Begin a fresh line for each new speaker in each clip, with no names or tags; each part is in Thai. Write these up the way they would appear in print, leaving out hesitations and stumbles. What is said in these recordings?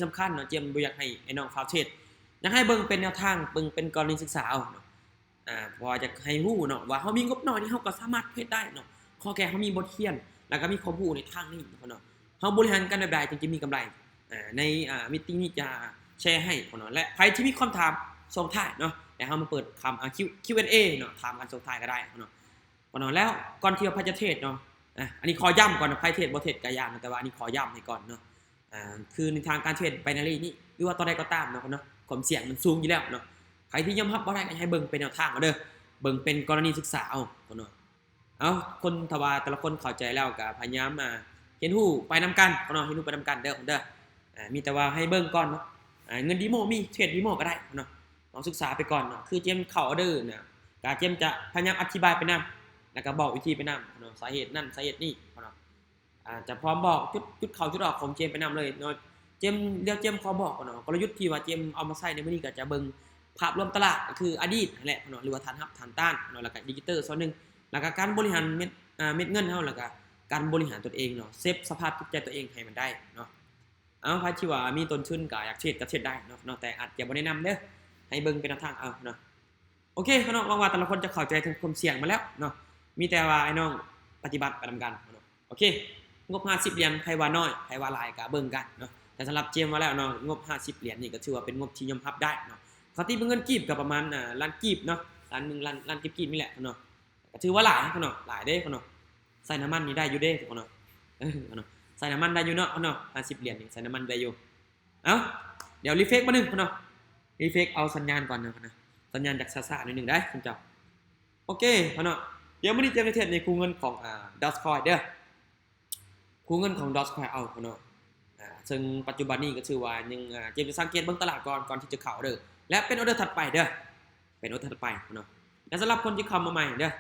สำคัญเนาะเจมบ่อยากให้ไอ้น้องฟ้าวเทศอยากให้เบิ่งเป็นแนวทางเบิ่งเป็นกรณีศึกษาเอาเนาะเพราะว่าจะให้ฮู้เนาะว่าเฮามีงบน้อยนี่เฮาก็สามารถเฮ็ดได้เนาะขอแค่เฮามีบทเรียนแล้วก็มีความรู้ในทางนี้เนาะเฮาบริหารกันแบบใดจึงจะมีกำไรในมีตติงนี้จะแชร์ให้เนาะและใครที่มีคำถามส่งท้ายเนาะเดี๋ยวเฮามาเปิดคำQ&A เนาะถามกันส่งท้ายก็ได้เนาะแล้วก่อนที่เราจะเทศเนาะอันนี้ขอย้ำก่อนนะไพ่เทศบ่เทศก็ย่างแต่ว่าอันนี้ขอย้ำให้ก่อนเนาะคือในทางการเทรดไบนารีนี่หรือว่าตอนใดก็ตามเนาะความเสี่ยงมันสูงอยู่แล้วเนาะใครที่ยอมรับบ่ได้ก็ให้เบิ่งเป็นแนวทางเอาเด้อเบิ่งเป็นกรณีศึกษาเอาเนาะคนทว่าแต่ละคนเข้าใจแล้วก็พยายามเห็นฮู้ไปนำกันเนาะเห็นฮู้ไปนำกันเด้อมีแต่ว่าให้เบิ่งก่อนเนาะเงินดีโมมีเทรดดีโมก็ได้เนาะลองศึกษาไปก่อนเนาะคือเจมเข้าออเดอร์เนี่ยก็เจมจะพยายามอธิบายไปนำแล้วก็บอกวิธีไปนำเนาะสาเหตุนั่นสาเหตุนี่เนาะจะพร้อมบอกจุดเข้าจุดออกของเจมไปนำเลยเนาะเจมขอบอกเนาะกลยุทธ์ที่ว่าเจมเอามาใช้ในมื้อนี้ก็จะเบิ่งภาพรวมตลาดก็คืออดีตนั่นแหละเนาะหรือว่าฐานรับฐานต้านเนาะแล้วก็ดิจิตอลส่วนนึงแล้วก็การบริหารเม็ดเงินเฮาแล้วก็การบริหารตนเองเนาะเซฟสภาพจิตใจตัวเองให้มันได้เนาะใครที่ว่ามีต้นทุนก็อยากเทรดก็เทรดได้เนาะแต่อาจจะบ่แนะนำเด้อให้เบิ่งเป็นแนวทางเอาเนาะโอเคเนาะหวังว่าแต่ละคนจะเข้าใจถึงความเสี่ยงมาแล้วเนาะมีแต่ว่าไอ้น้องปฏิบัติไปนำกันเนาะโอเคงบ50เหรียญใครว่าน้อยใครว่าหลายก็เบิ่งกันเนาะแต่สำหรับเจมมาแล้วเนาะงบ50เหรียญนี่ก็ถือว่าเป็นงบที่ยอมรับได้เนาะเขาตีเป็นเงินกีบก็ประมาณล้านกีบเนาะล้าน1ล้านกีบนี่แหละเนาะก็ถือว่าหลายเนาะหลายเด้เนาะใส่น้ำมันนี่ได้อยู่เด้เนาะเนาะใส่น้ำมันได้อยู่เนาะ50เหรียญนี่ใส่น้ำมันได้อยู่เดี๋ยวรีเฟกมานึงเนาะรีเฟกเอาสัญญาณก่อนนะสัญญาณจากซ่าๆนิดนึงได้คุณเจ้าโอเคเนาะเดี๋ยวมื้อนี้เจมจะเทรดในคู่เงินของDogecoin เด้อคู่เงินของ Dogecoin เอาเนาะซึ่งปัจจุบันนี้ก็ชื่อว่ายังเจมจะสังเกตเบิ่งตลาดก่อนที่จะเข้าเด้อและเป็นออเดอร์ถัดไปเด้อเป็นออเดอร์ถัดไปเนาะและสำหรับคนที่เข้ามาใหม่เด้อ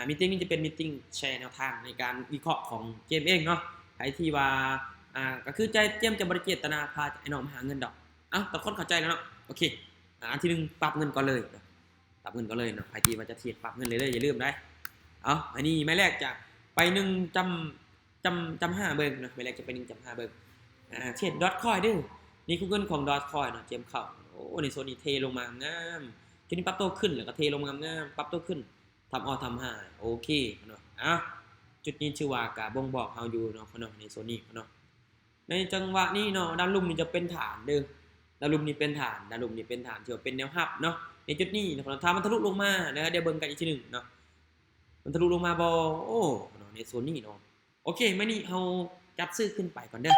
มีตติ้งนี้จะเป็นมีตติ้งแชร์แนวทางในการวิเคราะห์ของเจมเองเนาะใครที่ว่าก็คือใจเจมจะบ่ได้เจตนาพาไอ้น้องมาหาเงินดอกแต่คนเข้าใจแล้วเนาะโอเคอันที่1ปรับเงินก่อนเลยปรับเงินก่อนเลยเนาะใครที่ว่าจะเทรดปรับเงินเลยอย่าลืมได้อันนี้ไม้แรกจะไป1จำ5เบิ่งนะไม้แรกจะไป1จำ5เบิ่งเทรด Dogecoin เด้อนี่คือเงินของ Dogecoin เนาะเจมเข้าโอ้ในโซนนี้เทลงมางามทีนี้ปรับตัวขึ้นแล้วก็เทลงมางามปรับตัวขึ้นทำทำ5โอเคเนาะจุดนี้ชื่อว่าก็บ่งบอกเฮาอยู่เนาะในโซนนี้เนาะในจังหวะนี้เนาะด้านลุ่มนี่จะเป็นฐานเด้อด้านลุ่มนี่เป็นฐานที่ว่าเป็นแนวรับเนาะในจุดนี้เนาะถ้ามันทะลุลงมานะเดี๋ยวเบิ่งกันอีกทีนึงเนาะมันทะลุลงมาบ่โอ้เนาะในโซนนี้เนาะโอเคมื้อนี้เฮาจัดซื้อขึ้นไปก่อนเด้อ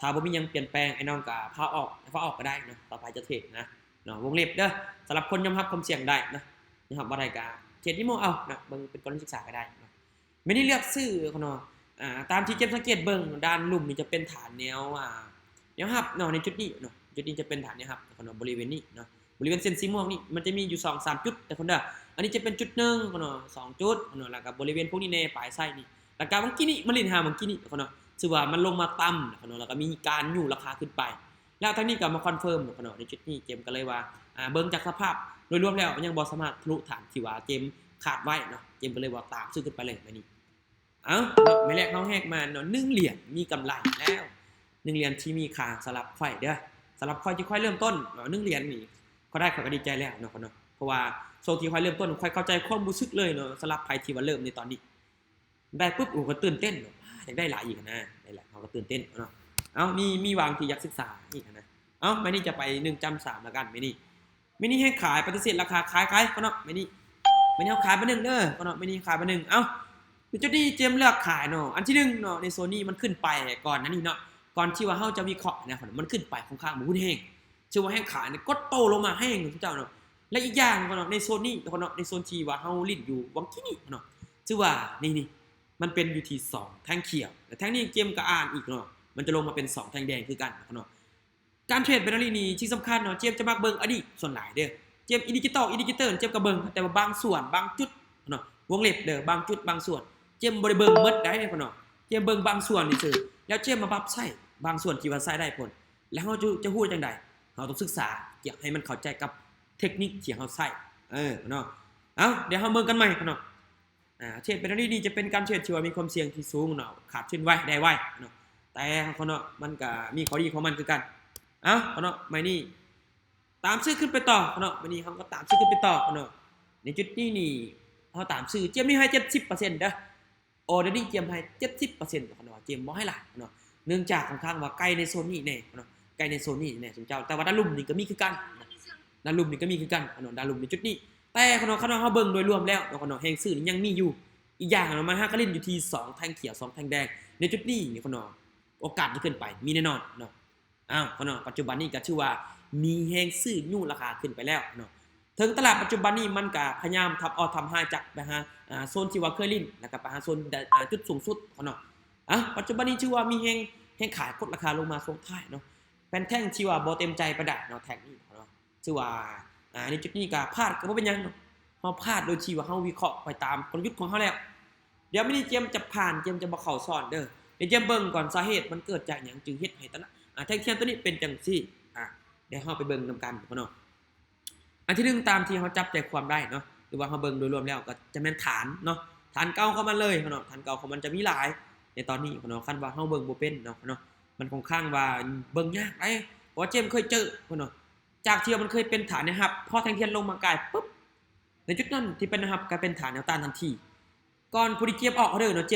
ถ้าบ่มีหยังเปลี่ยนแปลงไอ้น้องก็พาออกก็ได้เนาะต่อไปจะเทรดนะเนาะวงเล็บเด้อสำหรับคนยอมรับความเสี่ยงได้นะครับบ่ได้ก็เทรดนิโมเอานะเบิ่งเป็นกรณีศึกษาก็ได้เนาะไม่ได้เลือกซื้อเนาะตามที่เจมสังเกตเบิ่งด้านลุ่มนี่จะเป็นฐานแนวรับเนาะในจุดนี้เนาะจุดนี้จะเป็นฐานแนวรับเนาะบริเวณนี้เนาะบริเวณเส้นสีม่วงนี่มันจะมีอยู่ 2-3 จุดแต่คนเด้ออันนี้จะเป็นจุด1เนาะ2จุดเนาะแล้วก็บริเวณพวกนี้ในปลายไส้นี่แล้วก็เมื่อกี้นี่มันลิ้นหาเมื่อกี้นี่เนาะชื่อว่ามันลงมาต่ำเนาะแล้วก็มีการยู่ราคาขึ้นไปแล้วทั้งนี้ก็มาคอนเฟิร์มเนาะในจุดนี้เจมก็เลยว่าเบิ่งจากสภาพโดยรวมแล้วยังบ่สามารถทะลุฐานที่ว่าเจมคาดไว้เนาะเจมก็เลยว่าตามซื้อขึ้นไปเลยมื้อนี้ไม่แรกเขาแฮกมาเนาะ1เหรียญมีกำไรแล้ว1เหรียญที่มีค่าสำหรับข่อยเด้อสำหรับข่อยที่ข่อยเริ่มต้นเนาะ1เหรียญนี่ก็ได้ข่อยก็ดีใจแล้วเนาะเพราะว่าโซที่ข่อยเริ่มต้นข่อยเข้าใจความรู้สึกเลยเนาะสำหรับใครที่ว่าเริ่มในตอนนี้ได้ปุ๊บก็ตื่นเต้นอยากได้หลายอีกนะได้แหละเขาก็ตื่นเต้นเนาะมีวางที่อยากศึกษาอีกนะไม่นี่จะไป1จำ3แล้วกันไม่นี่ให้ขายปฏิเสธราคาขายเนาะไม่นี่เอาขายมา1เด้อเนาะไม่นี่ขายมา1จุดนี้เจมเลือกขายเนาะอันที่1เนาะในโซนนี้มันขึ้นไปก่อนนั้นนี่เนาะก่อนที่ว่าเฮาจะวิเคราะห์นะมันขึ้นไปค่อนข้างหุ้นแห้งชื่อว่าแห้งขายเนี่ยกดโตลงมาแห้งทุกเจ้าเนาะและอีกอย่างเนาะในโซนนี้เนาะในโซนที่ว่าเฮาลิ้นอยู่วังกี้นี่เนาะชื่อว่านี่มันเป็นอยู่ที่2แท่งเขียวแต่แท่งนี้เจมก็อ่านอีกเนาะมันจะลงมาเป็น2แท่งแดงคือกันเนาะการเทรดเป็นอะไรนี่ที่สำคัญเนาะเจมจะมักเบิ่งอดีตส่วนหลายเด้อเจมอินดิจิตอลเจมก็เบิ่งแต่ว่าบางส่วนบางจุดเนาะวงเล็บเด้อบางจุดบางส่วนเจมบ่ได้เบิ่งหมดได้เนาะเจมเบิ่งบางส่วนนี่ซื่อแล้วเจมมาปรับใช้บางส่วนที่ว่าใช้ได้ผลแล้วเฮาจะฮู้จังได๋เฮาต้องศึกษาอยากให้มันเข้าใจกับเทคนิคที่เฮาใช้เนาะเดี๋ยวเฮาเบิ่งกันใหม่เนาะเทรดเป็นอะไรนี่จะเป็นการเทรดที่ว่ามีความเสี่ยงที่สูงเนาะขาดทุนไว้ได้ไว้เนาะแต่เนาะมันก็มีข้อดีของมันคือกัน เนาะไม่นี่ตามซื้อขึ้นไปต่อเนาะไม่นี่เขาก็ตามซื้อขึ้นไปต่อเนาะในจุดนี้นี่เขาตามซื้อเจมนี่ให้ 70% เด้อโอ้เดี๋ยวนี้เจมให้ 70%เนาะเจมบ่ให้หลายเนาะเนื่องจากค่อนข้างว่าไกลในโซนนี้แน่เนาะไกลในโซนนี้แน่สมเจ้าแต่ว่าด้านลุ่มนี่ก็มีคือกันด้านลุ่มนี่ก็มีคือกันเนาะด้านลุ่มในจุดนี้แต่เนาะเฮาเบิ่งโดยรวมแล้วเนาะแห่งซื้อนี่ยังมีอยู่อีกอย่างเนาะมันฮักกะลินอยู่ที่2แท่งเขียว2แท่งแดงในจุดนี้นี่เนาะโอกาสที่ขึ้นไปมีแน่นอนเนาะเนาะปัจจุบันนี้ก็ชื่อว่ามีแห่งซื้อยู่ราคาขึ้นไปแล้วเนาะถึงตลาดปัจจุบันนี้มันก็พยายามทำให้จากไปหาโซนที่ว่าเคยลิ้นแล้วก็ไปหาโซนจุดสูงสุดเนาะปัจจุบันนี้ชื่อว่ามีแห่งขายกดราคาลงมาทรงท้ายเนาะเป็นแท่งที่ว่าบ่เต็มใจประดับเนาะแท่งนี้เนาะชื่อว่าในจุดนี้ก็พลาดก็บ่เป็นหยังเนาะเฮาพลาดโดยที่ว่าเฮาวิเคราะห์ไปตามกลยุทธ์ของเฮาแล้วเดี๋ยวมื้อนี้เจมจะผ่านเจมจะบ่เข้าสอนเด้อเดี๋ยวเจมเบิ่งก่อนสาเหตุมันเกิดจากหยังจึงเฮ็ดให้ตะนะแท่งเทียนตัวนี้เป็นจังซี่เดี๋ยวเฮาไปเบิ่งนำกันเนาะอันที่1ตามที่เฮาจับใจความได้เนาะหรือว่าเฮาเบิ่งโดยรวมแล้วก็จะแม่นฐานเนาะฐานเก่าของมันเลยเนาะฐานเก่าของมันจะมีหลายในตอนนี้เนาะคันว่าเฮาเบิ่งบ่เป็นเนาะมันค่อนข้างว่าเบิ่งยากเพราะเจมเคยเจอเนาะจากที่มันเคยเป็นฐานนะครับพอแท่งเทียนลงมากายปึ๊บในจุดนั้นที่เป็นนะครับกลายเป็นฐานแนวต้านทันทีก่อนผู้ที่เก็บออกออเดอร์เนาะเจ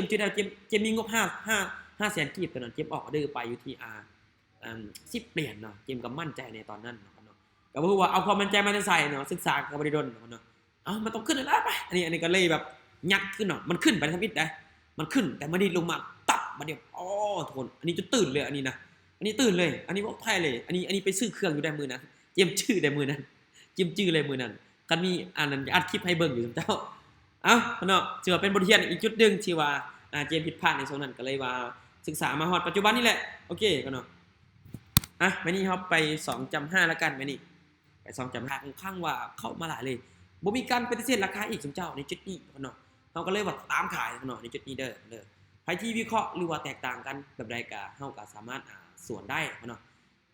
มมีงบ5แสนกีบเนาะเก็บออกออเดอร์ไปอยู่ที่10 เหรียญเนาะเจมก็มั่นใจในตอนนั้นเนาะก็บ่ฮู้ว่าเอาความมั่นใจมาใส่เนาะศึกษาก็บ่ได้ดนเนาะมันต้องขึ้นแล้วไปอันนี้ก็เลยแบบยักขึ้นเนาะมันขึ้นไปทำอิดได้มันขึ้นแต่มันดีลงมาตับมาเดียวทุกคนอันนี้จะตื่นเลยอันนี้นะอันนี้ตื่นเลยอันนี้บอกไทยเลยอันนี้ไปซื้อเครื่องอยู่ได้มือนั้นเจมชื่อได้มือนั้นเจมชื่อเลยมือนั้นคันมีอันนั้นอัดคลิปให้เบิ่งอยู่เจ้าเนาะถือว่าเป็นบทเรียนอีกจุดนึงที่ว่าเจมผิดพลาดในช่วงนั้นก็เลยว่าศึกษามาฮอดปัจจุบันนี่แหละโอเคก็เนาะมื้อนี้เฮาไป 2.5 แล้วกันมื้อนี้ไป 2.5 ค่อนข้างว่าเข้ามาหลายเลยบ่มีการปฏิเสธราคาอีกสมเจ้าในจุดนี้เนาะเฮาก็เลยว่าตามขายเนาะในจุดนี้เด้อใครที่วิเคราะห์หรือว่าแตกต่างกันแบบใดก็เฮาก็สามารถสวนได้เนาะ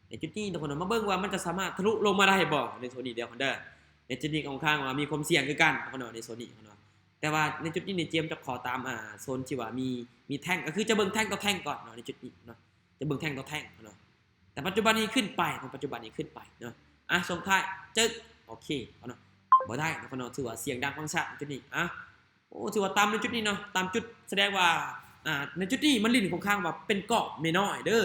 ในจุดนี้ทุกคนมาเบิ่งว่ามันจะสามารถทะลุลงมาได้บ่ในโซนนี้เดียวกันเด้อในจุดนี้ค่อนข้างว่ามีความเสี่ยงคือกันเนาะในโซนนี้เนาะแต่ว่าในจุดนี้นี่เจมจะขอตามโซนที่ว่ามีแท่งก็คือจะเบิ่งแท่งต่อแท่งก่อนเนาะในจุดนี้เนาะจะเบิ่งแท่งต่อแท่งเนาะแต่ปัจจุบันนี้ขึ้นไปปัจจุบันนี้ขึ้นไปเนาะส่งท้ายจึ๊กโอเคเนาะบ่ได้เนาะถือว่าเสียงดังฟังชัดจุดนี้ถือว่าตามในจุดนี้เนาะตามจุดแสดงว่าในจุดนี้มันลิ้นค่อนข้างว่าเป็นกรอบน้อยเด้อ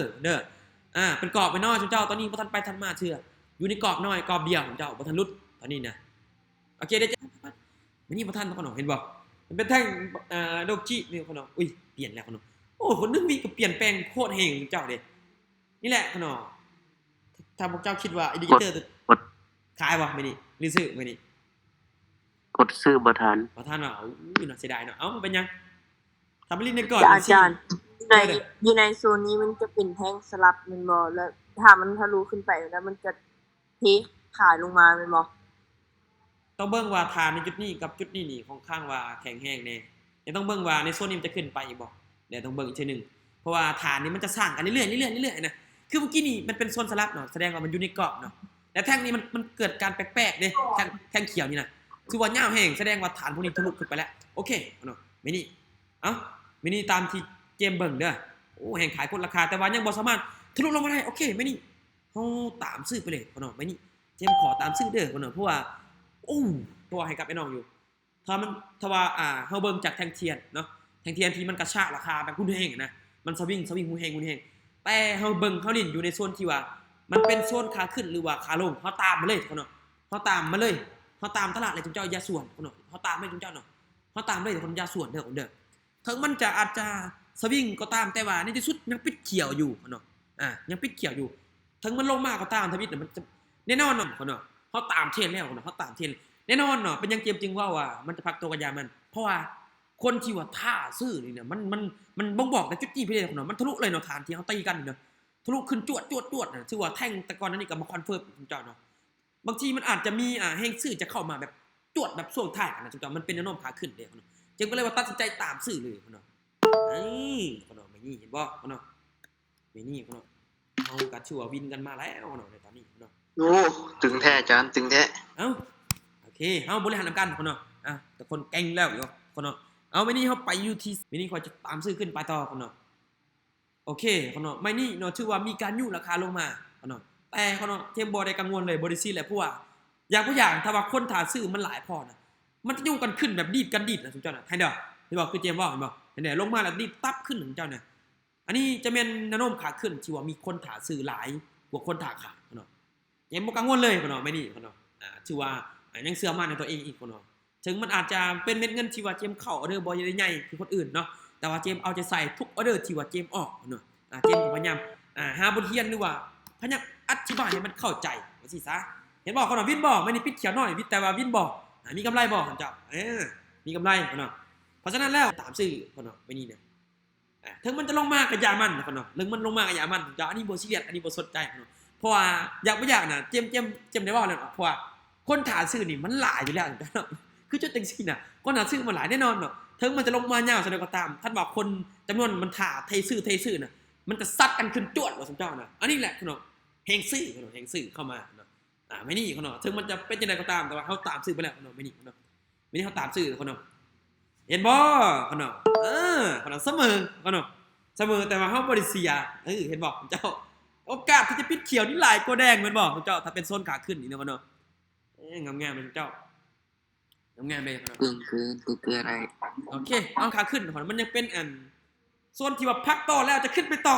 เป็นกรอบน้อยเจ้าตอนนี้บ่ทันไปทันมาเชื่ออยู่ในกรอบน้อยกรอบเดียวของเจ้าบ่ทันหลุดตอนนี้นะโอเคได้จ้ะมันนี่บ่ทันเนาะเห็นบ่มันเป็นแท่งโดจินี่เนาะอุ้ยเปลี่ยนแล้วเนาะโอ้คนนึงมีก็เปลี่ยนแปลงโคตรเฮงเจ้าเด้นี่แหละเนาะถ้าพวกเจ้าคิดว่าอินดิเคเตอร์ขายบ่มื้อนี้หรือซื้อมื้อนี้
กดซื้อบ่ทัน
ว่าอุ้ยน่าเสียดายเนาะมันเป็นยังทำลิ้นในก่อน
อาจารย์อยู่ในโซนนี้มันจะเป็นแท่งสลับแม่นบ่แล้วถ้ามันทะลุขึ้นไปแล้วมันจะเทขายลงมาแม่นบ่
ต้องเบิ่งว่าฐานในจุดนี้กับจุดนี้นี่ค่อนข้างว่าแข็งแรงแน่เดี๋ยวต้องเบิ่งว่าในโซนนี้มันจะขึ้นไปอีกบ่เดี๋ยวต้องเบิ่งอีกทีนึงเพราะว่าฐานนี้มันจะสร้างกันเรื่อยๆนะคือเมื่อกี้นี่มันเป็นโซนสลับเนาะแสดงว่ามันอยู่ในกรอบเนาะแต่แท่งนี้มันเกิดการแปลกๆเด้แท่งเขียวนี่นะคือว่ายาวแห้งแสดงว่าฐานพวกนี้ทะลุขึ้นไปแล้วโอเคเนาะมินี่ตามที่เจมเบิ่งเด้อโอ้แห่งขายกดราคาแต่ว่ายังบ่สามารถทะลุลงมาได้โอเคมินี่เฮาตามซื้อไปเลยเนาะมินี่เจมขอตามซื้อเด้อเนาะเพราะว่าตัวให้กับไอ้น้องอยู่ถ้าว่าเฮาเบิ่งจากแท่งเทียนเนาะแท่งเทียนที่มันกระชากราคาแบบหุ้นแห้งนะมันสวิงหุ้นแห้งแต่เฮาเบิ่งเฮาลิ้นอยู่ในโซนที่ว่ามันเป็นโซนขาขึ้นหรือว่าขาลงเฮาตามมาเลยเนาะเฮาตามมาเลยเฮาตามตลาดเลยจุ๊เจ้าอย่าส่วนเนาะเฮาตามให้จุ๊เจ้าเนาะเฮาตามเลยคนอย่าส่วนเด้อถึงมันจะอาจจะสวิงก็ตามแต่ว่าในที่สุดยังปิดเขียวอยู่เนาะยังปิดเขียวอยู่ถึงมันลงมาก็ตามทวิตมันจะแน่นอนเนาะเนาะเฮาตามเทรนแล้วเนาะเฮาตามเทรนแน่นอนเนาะเป็นยังเกมจริงว่ามันจะพักตัวกันยามันเพราะว่าคนที่ว่าท่าซื้อนี่เนี่ยมันบ่งบอกแต่จุดจี้พี่เด้เนาะมันทะลุเลยเนาะฐานที่เฮาตีกันนี่เนาะทะลุขึ้นจวดน่ะชื่อว่าแท่งแต่ก่อนนั้นนี่ก็มาคอนเฟิร์มเจ้าเนาะบางทีมันอาจจะมีแฮงซื้อจะเข้ามาแบบจวดแบบช่วงท้ายนะเจ้ามันเป็นแนวโน้มขาขึ้นเด้เนาะจึงก็เลยว่าตัดสินใจตามซื้อเลยเนาะเนาะไม่นี่เห็นบ่เนาะไม่นี่เนาะเฮาก็ชื่อว่าวินกันมาแล้วเนาะในตอนนี้เนาะ
โอ้ตึงแท้อาจารย์ตึงแท้
โอเคเฮาบริหารนำกันเนาะแต่คนเก่งแล้วอยู่เนาะไม่นี่เฮาไปอยู่ที่ไม่นี่ขอจะตามซื้อขึ้นไปต่อเนาะโอเคเนาะไม่นี่เนาะชื่อว่ามีการยู่ราคาลงมาเนาะ แต่เขาเนาะเจมบ่ได้กังวลเลยบ่ได้ซีแหละเพราะว่าอย่างถ้าว่าคนถ่าซื้อมันหลายพอนะมันจะยุ่งกันขึ้นแบบดีดกันดีดนะสมเจ้าน่ะให้เด้อที่บอกคือเจมว่าเห็นบ่เห็นได้ลงมาแล้วดีดตับขึ้นของเจ้าเนี่ยอันนี้จะเป็นแนวโน้มขาขึ้นที่ว่ามีคนถ่าซื้อหลายกว่าคนถ่าขาดเนาะเจมบ่กังวลเลยเนาะไม่นี่เนาะชื่อว่ายังเชื่อมั่นในตัวเองอีกเนาะถึงมันอาจจะเป็นเม็ดเงินที่ว่าเจมเข้าออเดอร์บ่ใหญ่คือคนอื่นเนาะแต่ว่าเจมเอาใจใส่ทุกออเดอร์ที่ว่าเจมออกเนาะเจมก็พยายามหาบทเรียนหรือว่าพยายามอธิบายให้มันเข้าใจว่าสิซะเห็นบอกเขาเนาะวินบอกไม่ได้ปิดเขียวน้อยวินแต่ว่าวินบอกมีกำไรบอกเจ้ามีกำไรเนาะเพราะฉะนั้นแล้วตามซื้อเนาะไม่นี่เนี่ยถึงมันจะลงมากกับยามันเนาะเรื่องมันลงมากกับยามันเจ้าอันนี้บ่ซีเรียสอันนี้บ่สนใจเนาะเพราะว่าอยากบ่อยากน่ะเจมได้ว่าเลยเพราะว่าคนถ่าซื้อนี่มันหลายอยู่แล้วเนาะคือจุดจังซี่น่ะคนถ่าซื้อมันหลายแน่นอนเนาะถึงมันจะลงมายาวซะก็ตามท่านบอกคนจำนวนมันถ่าเทซื้อน่ะมันก็ซัดกันขึ้นจวดว่าสมเจ้าน่ะอันนี้แหละเนาะแฮงซื้อเนาะแฮงซื้อเข้ามาเนาะไม่นี่เนาะถึงมันจะเป็นจังไดก็ตามแต่ว่าเฮาตามซื้อไปแล้วเนาะไม่นี่เนาะไม่นี่เฮาตามซื้อเนาะเห็นบ่เนาะเนาะเสมอเนาะเสมอแต่ว่าเฮาบ่ได้เสียเห็นบ่เจ้าโอกาสที่จะปิดเขียวนี่หลายกว่าแดงแม่นบ่เจ้าถ้าเป็นโซนขาขึ้นนี่เนาะงามๆมันเจ้างามๆเลยเนาะ
คืออะไร
โอเคเอาขาขึ้นมันยังเป็นส่วนที่ว่าพักต่อแล้วจะขึ้นไปต่อ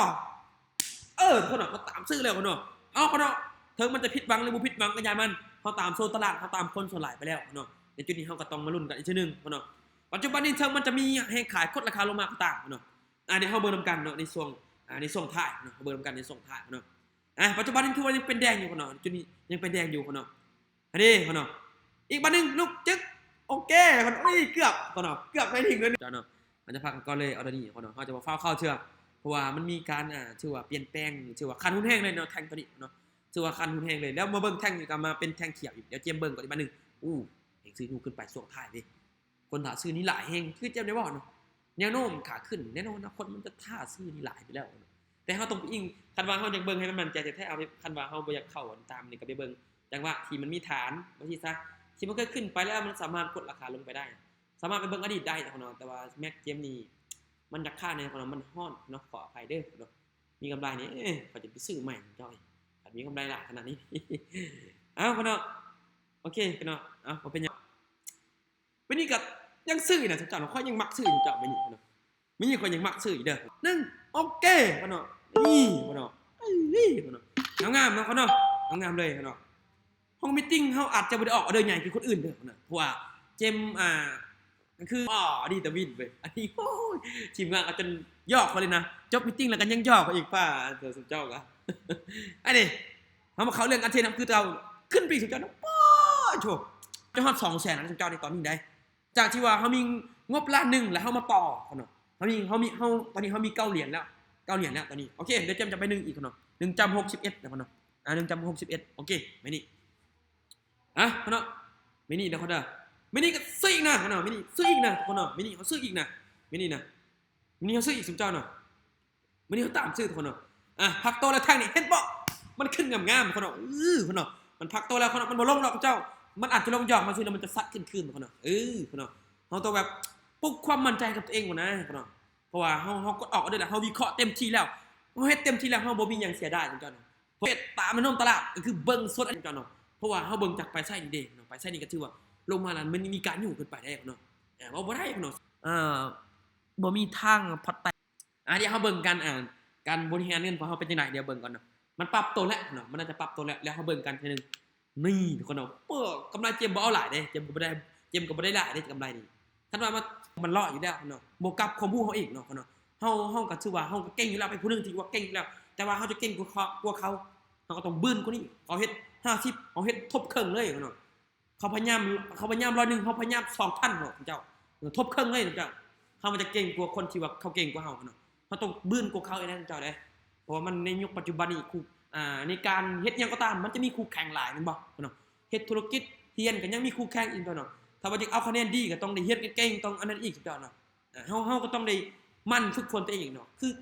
คนเนาะเขาตามซื้อแล้วคนเนาะเอาคนเนาะถึงมันจะผิดหวังหรือบ่ผิดหวังก็อย่ามันเขาตามโซนตลาดเขาตามคนส่วนหลายไปแล้วเนาะในจุดนี้เขาก็ต้องมาลุ้นกันอีกทีนึงคนเนาะปัจจุบันนี้เทิงมันจะมีให้ขายกดราคาลงมาก็ตามเนาะเดี๋ยวเฮาเบิ่งนำกันเนาะในช่วงท้ายเนาะเฮาเบิ่งนำกันในช่วงท้ายเนาะปัจจุบันนี้คือว่ายังเป็นแดงอยู่คนเนาะจุดนี้ยังเป็นแดงอยู่คนเนาะอันนี้คนเนาะอีกบัดนึงลูกจึ๊กโอเคคนเกือบคนเนาะเกือบไปถึงเลยเนาะมันจะพักกันก่อนเลยเอาตอนนี้คนเนาะเขาจะมาเข้าเชื่อเพราะว่ามันมีการชื่อว่าเปลี่ยนแปลงชื่อว่าคันหุ้นแห้งเลยเนาะแทงตัวนี้เนาะชื่อว่าคันหุ้นแห้งเลยแล้วมาเบิ่งแทงนี่ก็มาเป็นแทงเขียวอีกเดี๋ยวเจมเบิ่งก่อนอีกบัดนึงเห็นซื้อนูขึ้นไปช่วงท้ายดิคนถ่าซื้อนี่หลายแห้งคือเจมได้บอกเนาะแนวโน้มขาขึ้นแน่นอนนะคนมันจะท่าซื้อนี่หลายไปแล้วแต่เฮาต้องอิงคันว่าเฮาอยากเบิ่งให้มันมั่นใจแต่แท้เอาคันว่าเฮาบ่อยากเข้าตามนี่ก็ไปเบิ่งจังว่าที่มันมีฐานว่าซี่ซะที่มันก็ขึ้นไปแล้วมันสามารถกดราคาลงไปได้สามารถไปเบิ่งอดีตได้เนาะแต่ว่าแม็กเจมนี่มันราคาในของมันฮ้อนเนาะขออภัยเด้อเนาะมีกำไรนี่เขาจะไปซื้อใหม่จ้อยมีกำไรหลายขนาดนี้เอ้าเนาะโอเคเนาะบ่เป็นหยังไม่นี่ก็ยังซื้อนะเจ้าเนาะค่อยยังมักซื้อเจ้าไม่นี่เนาะไม่นี่ค่อยยังมักซื้อเด้อนึงโอเคเนาะนี่เนาะเนาะงามๆเนาะเนาะงามเลยเนาะห้องมีตติ้งเฮาอาจจะบ่ได้ออกออเดอร์ใหญ่คือคนอื่นเด้อเนาะเพราะว่าเจมคือดีแต่วินเว้ยอันนี้โอ้ยทีมงานอาจจะย่อเขาเลยนะจบมีตติ้งแล้วกันยังย่อเขาอีกป่ะเดี๋ยวสุดเจ้าก็อันนี้เฮามาเข้าเรื่องอันเทนคือเราขึ้นปีสุดเจ้านะป้อโชจะฮอด 200,000 นะสุดเจ้าในตอนนี้ได้จากที่ว่าเฮามีงบล้านนึงแล้วเฮามาต่อเนาะเฮาตอนนี้เฮามี9เหรียญแล้วตอนนี้โอเคเดี๋ยวเจมจะไป1อีกเนาะ1.61นะเนาะ1.61โอเคไม่นี่เนาะไม่นี่เด้อเขาเด้อไม่นี่ก็ซื้ออีกนะเนาะไม่นี่ซื้ออีกนะคนเนาะไม่นี่เขาซื้ออีกนะไม่นี่นะไม่นี่เขาซื้ออีกสุดเจ้าเนาะไม่นี่เขาตามซื้อคนเนาะพักโตแล้วแท่งนี่เห็นบ่มันขึ้นงามๆคนเนาะคนเนาะมันพักโตแล้วคนเนาะมันบ่ลงหรอกเจ้ามันอาจจะลงหยอกมาซื้อแล้วมันจะซัดขึ้นคนเนาะคนเนาะเฮาต้องแบบปลุกความมั่นใจกับตัวเองก่อนนะคนเนาะเพราะว่าเฮากดออกได้แล้วเฮาวิเคราะห์เต็มที่แล้วเฮาเฮ็ดเต็มที่แล้วเฮาบ่มีหยังเสียดายเจ้าเนาะเพราะตามมันนมตลาดก็คือเบิ่งสดเจ้าเนาะเพราะว่าเฮาเบิ่งจากไปไส้นี่เด้เนาะไปไส้นี่ก็ถือว่าลงมาแล้วมันมีการอยู่ขึ้นไปได้เนาะว่าบ่ได้เนาะบ่มีทางพอดแต่เดี๋ยวเฮาเบิ่งกันการบริหารเงินของเฮาเป็นจังไดเดี๋ยวเบิ่งก่อนเนาะมันปรับตัวแล้วเนาะมันน่าจะปรับตัวแล้วเฮาเบิ่งกันทีนึงนี่ทุกคนเนาะกำไรเจมบ่เอาหลายเด้เจมก็บ่ได้หลายเด้กำไรนี่คันว่ามันเลาะอยู่แล้วเนาะบ่กับความรู้เฮาอีกเนาะเฮาก็ถือว่าเฮาก็เก่งอยู่แล้วเป็นผู้นึงที่ว่าเก่งอยู่แล้วแต่ว่าเฮาจะเก่งกว่าเขาเฮาก็ต้องบึ้นกว่านี้เขาเฮ็ด50เฮาเฮ็ดทบครึ่งเลยเนาะเขาพยายาม100เขาพยายาม2,000เนาะเจ้าทบครึ่งเลยเจ้าเฮามันจะเก่งกว่าคนที่ว่าเขาเก่งกว่าเฮาเนาะเฮาต้องบึ้นกว่าเขาอีกนะเจ้าเด้เพราะว่ามันในยุคปัจจุบันนี้คู่ในการเฮ็ดหยังก็ตามมันจะมีคู่แข่งหลายแม่นบ่เนาะเฮ็ดธุรกิจเฮียนก็ยังมีคู่แข่งอีกเนาะถ้าว่าจะเอาคะแนนดีก็ต้องได้เฮ็ดเก่งต้องอันนั้นอีกเจ้าเนาะเฮาก็ต้องได้มั่นฝึกฝนตัวเองอีกเนาะคือ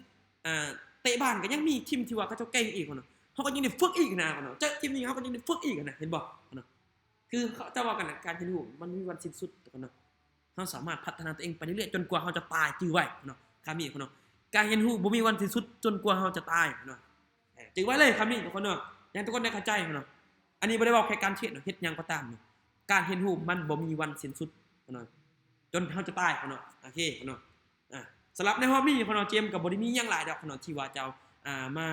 เตะบ้านก็ยังมีทีมที่ว่าเขาเจ้าเก่งอีกเนาะเฮาก็ยังได้ฝึกอีกนะเนาะเจ้าทีมนี้เฮาก็ยังได้ฝึกอีกนะเห็นบ่เนาะคือเขาจะว่ากันการเรียนรู้มันมีวันสิ้นสุดเนาะเฮาสามารถพัฒนาตัวเองไปเรื่อยๆจนกว่าเฮาจะตายจื้อไว้เนาะคำนี้เนาะการเรียนรู้บ่มีวันสิ้นสุดจนกว่าเฮาจะตายเนาะจื้อไว้เลยคำนี้ทุกคนเนาะ อย่างทุกคนได้เข้าใจเนาะอันนี้บ่ได้เว้าแค่การเทศเนาะเฮ็ดหยังก็ตามเนาะการเฮ็ดรูปมันบ่มีวันสิ้นสุดเนาะจนเฮาจะตายเนาะโอเคเนาะสำหรับในฮอบนี้เนาะเจมส์ก็บ่ได้มีหยังหลายดอกเนาะที่ว่าจะมา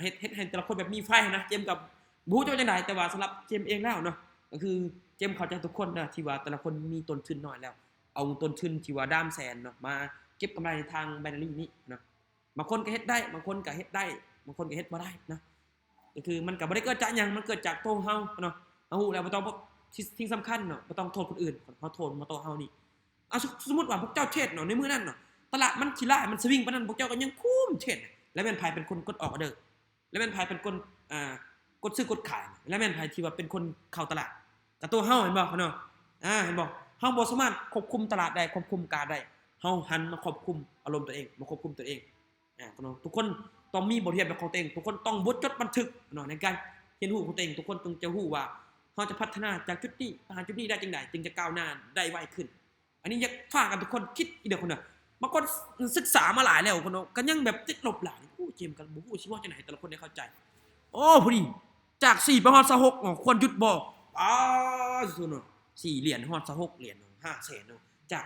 เฮ็ดให้แต่ละคนแบบมีไฟนะเจมส์ก็บ่ฮู้จะว่าจังไดแต่ว่าสำหรับเจมส์เองแล้วเนาะก็คือเจมส์เข้าใจทุกคนนะที่ว่าแต่ละคนมีต้นทุนน้อยแล้วเอาต้นทุนที่ว่าด้ามแสนเนาะมาเก็บกำไรในทางไบนารีนี้เนาะบางคนก็เฮ็ดได้บางคนก็เฮ็ดได้บางคนก็เฮ็ดบ่ได้นะก็คือมันก็บ่ได้เกิดจากหยังมันเกิดจากตัวเฮาเนาะเฮาฮู้แล้วบ่ต้องสิ่งสำคัญเนาะบ่ต้องโทษคนอื่นเฮาโทษมาตัวเฮานี่สมมุติว่าพวกเจ้าเทศเนาะในมื้อนั้นเนาะตลาดมันขี้ร้ายมันสวิงปานนั้นพวกเจ้าก็ยังคุ้มเทศแล้วแม่นไผเป็นคนกดออกออเดอร์แล้วแม่นไผเป็นคนกดซื้อกดขายแล้วแม่นไผที่ว่าเป็นคนเข้าตลาดแต่ตัวเฮาเห็นบ่เนาะเห็นบ่เฮาบ่สามารถควบคุมตลาดได้ควบคุมการได้เฮาหันมาควบคุมอารมณ์ตัวเองมาควบคุมตัวเองเนาะทุกคนต้องมีบทเรียนเป็นของตัวเองทุกคนต้องจดบันทึกเนาะในการเรียนรู้ของตัวเองทุกคนต้องจะรู้ว่าเฮาจะพัฒนาจากจุดนี้ไปหาจุดนี้ได้จังได๋จึงจะก้าวหน้าได้ไวขึ้นอันนี้อยากฝากกันทุกคนคิดอีเด้อคนน่ะบางคนศึกษามาหลายแล้วคนเนาะก็ยังแบบติดลบหลายเจมส์กันบ่ฮู้สิว่าจังได๋แต่ละคนได้เข้าใจโอ้พอดีจาก4ไปฮอด26อ๋อควรหยุดบ่ซุเนาะ4เหรียญฮอด26เหรียญเนาะ5แสนเนาะจาก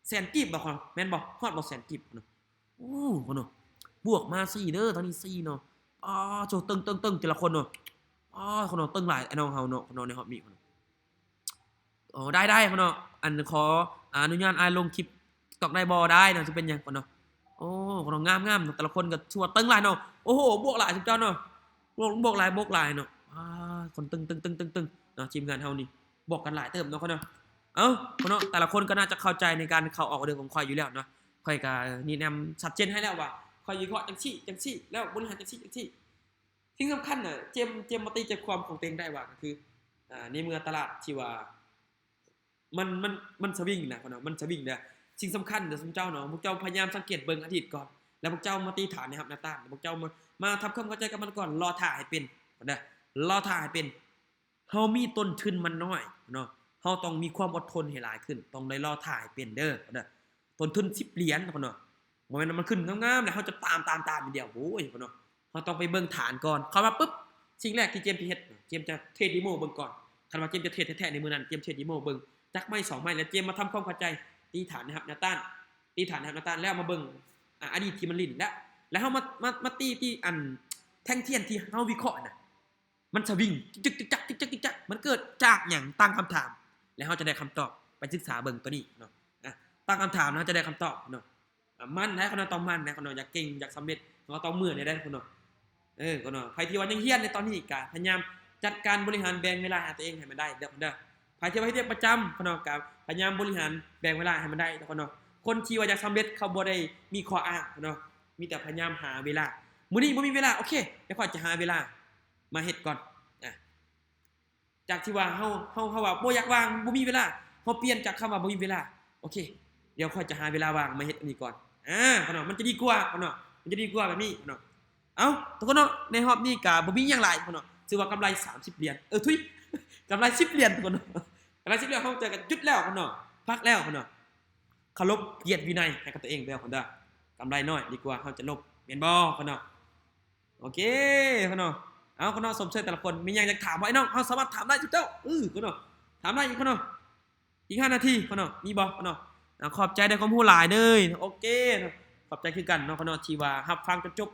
แสนกีบบ่ครับแม่นบ่ฮอดบ่แสนกีบเนาะโอ้คนเนาะบวกมา4เด้อตอนนี้4เนาะโจตึงแต่ละคนเนาะคนเนาะตึงหลายไอ้น้องเฮาเนาะคนเนาะในฮอตมีคนเนาะได้คนเนาะอันขออนุญาตอายลงคลิปตอกได้บ่ได้เนาะสิเป็นหยังคนเนาะโอ้คนเนาะงามๆแต่ละคนก็ชัวตึงหลายเนาะโอ้โหบวกหลายสุดเจ้าเนาะบวกหลายเนาะคนตึงเนาะทีมงานเฮานี่บอกกันหลายเติมเนาะคนเนาะคนเนาะแต่ละคนก็น่าจะเข้าใจในการเข้าออกเรื่องของข่อยอยู่แล้วเนาะข่อยก็นี่แนำชัดเจนให้แล้วว่าข่อยวิเคราะห์จังซี่แล้วบริหารจังซี่สิ่งสำคัญน่ะเจมมาตีใจความของตัวเองได้ว่าก็คือในเมื่อตลาดที่ว่ามันสวิงนะคนเนาะมันสวิงเด้อสิ่งสำคัญเด้อสมเจ้าเนาะพวกเจ้าพยายามสังเกตเบิ่งอดีตก่อนแล้วพวกเจ้ามาตีฐานนะครับหน้าตาพวกเจ้ามาทำความเข้าใจกับมันก่อนรอท่าให้เป็นเด้อรอท่าให้เป็นเฮามีต้นทุนมันน้อยเนาะเฮาต้องมีความอดทนให้หลายขึ้นต้องได้รอท่าให้เป็นเด้อต้นทุน10เหรียญคนเนาะบ่แม่นมันขึ้นงามๆแล้วเฮาจะตามอย่างเดียวโอ้ยคนเนาะเฮาต้องไปเบิ่งฐานก่อนเข้ามาปึ๊บสิ่งแรกที่เจมส์สิเฮ็ดเจมส์จะเทรดดีโมเบิ่งก่อนคันว่าเจมส์จะเทรดแท้ๆในมื้อนั้นเจมส์เทรดดีโมเบิ่งจักไม้2ไม้แล้วเจมส์มาทำความเข้าใจตีฐานนะครับหน้าต้านตีฐานนะครับหน้าต้านแล้วมาเบิ่งอดีตที่มันลิ้นแล้วเฮามาตีอันแท่งเทียนที่เฮาวิเคราะห์น่ะมันสวิงจึกมันเกิดจากหยังตั้งคำถามแล้วเฮาจะได้คำตอบไปศึกษาเบิ่งตัวนี้เนาะตั้งคำถามแล้วจะได้คำตอบเนาะมันนะคนเนาะต้องมันนะคนเนาะอยากเก่งอยากสำเร็จเราต้องมื้อได้คนเนาะคนเนาะใครที่ว่ายังเฮียนในตอนนี้ก็พยายามจัดการบริหารแบ่งเวลาให้ตัวเองให้มันได้เด้อใครที่ว่าเฮ็ดประจำคนเนาะก็พยายามบริหารแบ่งเวลาให้มันได้คนเนาะคนที่ว่าอยากสำเร็จเขาบ่ได้มีข้ออ้างเนาะมีแต่พยายามหาเวลามื้อนี้บ่มีเวลาโอเคเดี๋ยวข้อยจะหาเวลามาเฮ็ดก่อนจากที่ว่าเฮาว่าบ่อยากว่างบ่มีเวลาเฮาเปลี่ยนจากคำว่าบ่มีเวลาโอเคเดี๋ยวข้อยจะหาเวลาว่างมาเฮ็ดอันนี้ก่อนคนเนาะมันจะดีกว่าคนเนาะมันจะดีกว่าแบบนี้คนเนาะทุกคนเนาะในรอบนี้ก็บ่มีหยังหลายคนเนาะถือว่ากำไร30เหรียญทุยกำไร10เหรียญทุกคนเนาะกำไร10เหรียญเฮาเจอกันจุดแล้วคนเนาะพักแล้วคนเนาะเคารพเกียรติวินัยให้กับตัวเองเด้อคนเด้อกำไรน้อยดีกว่าเฮาจะลบแม่นบ่คนเนาะโอเคคนเนาะคนเนาะสมเชยแต่ละคนมีหยังอยากถามบ่ไอ้น้องเฮาสามารถถามได้จุ๊เจ้าคนเนาะถามได้อีกคนเนาะอีก5นาทีคนเนาะมีบ่คนเนาะขอบใจได้ความรู้หลายเด้อโอเคขอบใจคือกันเนาะคนเนาะที่ว่ารับฟังจนจบ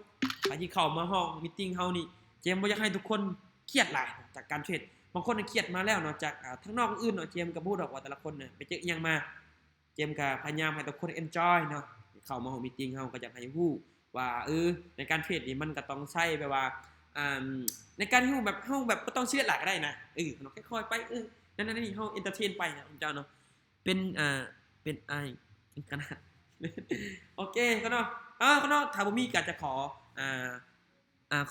ใครที่เข้ามาห้องมีตติ้งเฮานี่เจมบ่อยากให้ทุกคนเครียดหลายจากการเทรดบางคนเครียดมาแล้วเนาะจากทั้งนอกอื่นเนาะเจมก็พูดออกว่าแต่ละคนเนี่ยไปเจออีหยังมาเจมก็พยายามให้ทุกคน enjoy เนาะเข้ามาห้องมีตติ้งเฮาก็อยากให้ฮู้ว่าในการเทรดนี่มันก็ต้องใช้แบบว่าในการฮู้แบบเฮาแบบบ่ต้องเครียดหลายก็ได้นะเนาะค่อยๆไปนั่นนี่เฮาเอนเตอร์เทนไปนะเจ้าเนาะเป็นไอขนาดโอเคก็เนาะก็เนาะถ้าบ่มีก็จะขอ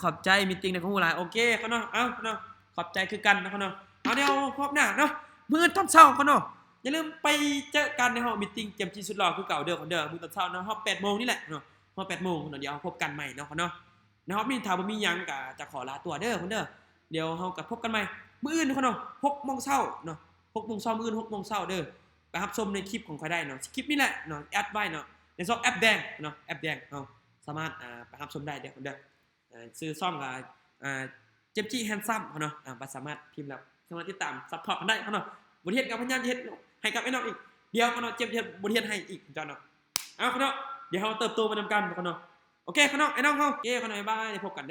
ขอบใจมีตติ้งในของฮู้หลายโอเคก็เนาะก็เนาะขอบใจคือกันนะก็เนาะเดี๋ยวพบหน้าเนาะมื้อตอนเช้าก็เนาะอย่าลืมไปเจอกันในห้องมีตติ้งเจมส์จีสุดหล่อคือเก่าเด้อคนเด้อมื้อตอนเช้าเนาะฮอบ 8:00 นนี่แหละเนาะฮอบ 8:00 นเนาะเดี๋ยวพบกันใหม่เนาะเนาะในฮอบนี้ถ้าบ่มีหยังก็จะขอลาตัวเด้อคนเด้อเดี๋ยวเฮาก็พบกันใหม่มื้ออื่นเนาะ 6:00 นเนาะ 6:00 นมื้ออื่น 6:00 นเด้อไปรับชมในคลิปของข่อยได้เนาะคลิปนี้แหละเนาะแอดไว้เนาะในช่องแอปแดงเนาะแอปแดงเนาะสามารถไปรับชมได้เด้อคนเด้อ ชื่อซ่อมก็เจมจี้แฮนซัมเนาะบ่สามารถพิมพ์แล้วสามารถติดตามซัพพอร์ตกันได้เนาะบ่เฮ็ดกับพยายามเฮ็ดให้กับไอ้น้องอีกเดี๋ยวเนาะเจมเฮ็ดบ่เฮ็ดให้อีกจ้ะเนาะเอาเนาะเดี๋ยวเฮาเติบโตไปนำกันเนาะโอเคเนาะไอ้น้องเฮาโอเคเนาะบ๊ายบายพบกันเด้อ